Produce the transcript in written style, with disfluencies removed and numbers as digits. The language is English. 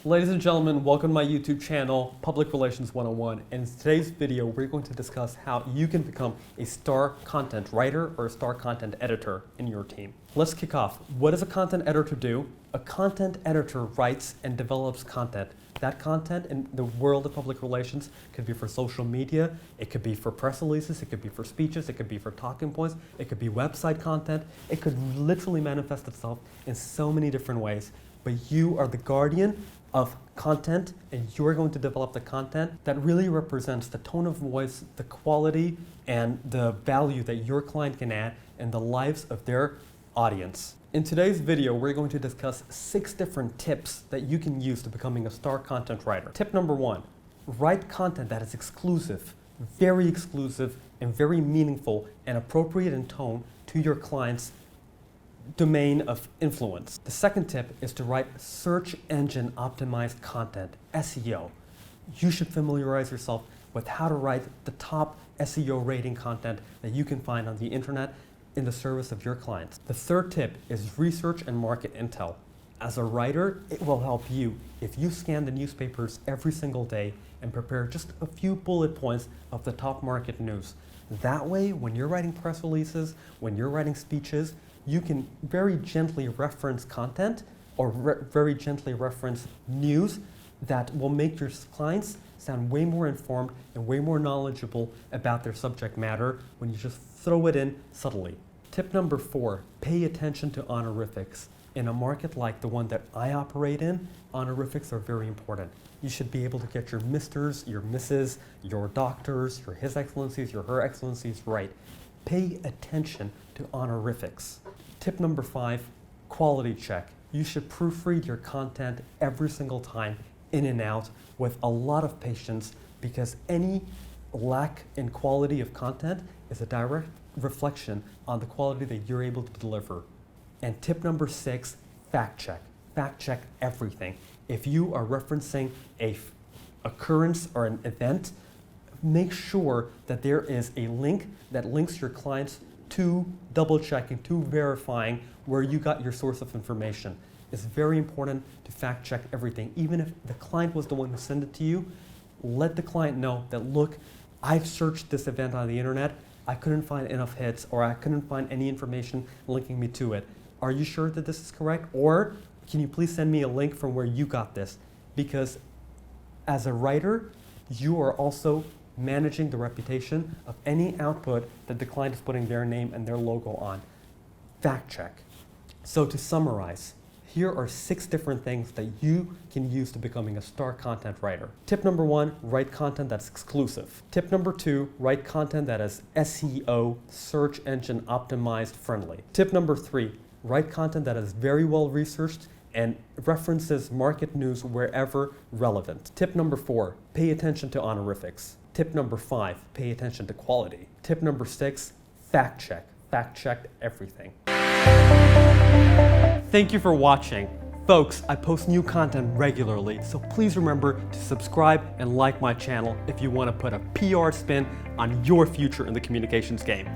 Ladies and gentlemen, welcome to my YouTube channel, Public Relations 101. And in today's video, we're going to discuss how you can become a star content writer or a star content editor in your team. Let's kick off. What does a content editor do? A content editor writes and develops content. That content in the world of public relations could be for social media, it could be for press releases, it could be for speeches, it could be for talking points, it could be website content. It could literally manifest itself in so many different ways. But you are the guardian of content, and you're going to develop the content that really represents the tone of voice, the quality, and the value that your client can add in the lives of their audience. In today's video, we're going to discuss 6 different tips that you can use to becoming a star content writer. Tip number 1, write content that is exclusive, and very meaningful and appropriate in tone to your client's domain of influence. The second tip is to write search engine optimized content, SEO. You should familiarize yourself with how to write the top SEO rating content that you can find on the internet in the service of your clients. The third tip is research and market intel. As a writer, it will help you if you scan the newspapers every single day and prepare just a few bullet points of the top market news. That way, when you're writing press releases, when you're writing speeches, you can very gently reference content or very gently reference news that will make your clients sound way more informed and way more knowledgeable about their subject matter when you just throw it in subtly. Tip number 4, pay attention to honorifics. In a market like the one that I operate in, honorifics are very important. You should be able to get your Misters, your Misses, your Doctors, your His Excellencies, your Her Excellencies right. Pay attention to honorifics. Tip number 5, quality check. You should proofread your content every single time, in and out, with a lot of patience, because any lack in quality of content is a direct reflection on the quality that you're able to deliver. And tip number 6, fact check. Fact check everything. If you are referencing a occurrence or an event, make sure that there is a link that links your clients to double checking, to verifying where you got your source of information. It's very important to fact check everything. Even if the client was the one who sent it to you, let the client know that, look, I've searched this event on the internet, I couldn't find enough hits, or I couldn't find any information linking me to it. Are you sure that this is correct? Or can you please send me a link from where you got this? Because as a writer, you are also managing the reputation of any output that the client is putting their name and their logo on. Fact check. So to summarize, here are 6 different things that you can use to becoming a star content writer. Tip number 1, write content that's exclusive. Tip number 2, write content that is SEO, search engine optimized friendly. Tip number 3, write content that is very well researched and references market news wherever relevant. Tip number 4, pay attention to honorifics. Tip number 5, pay attention to quality. Tip number 6, fact check. Fact check everything. Thank you for watching. Folks, I post new content regularly, so please remember to subscribe and like my channel if you want to put a PR spin on your future in the communications game.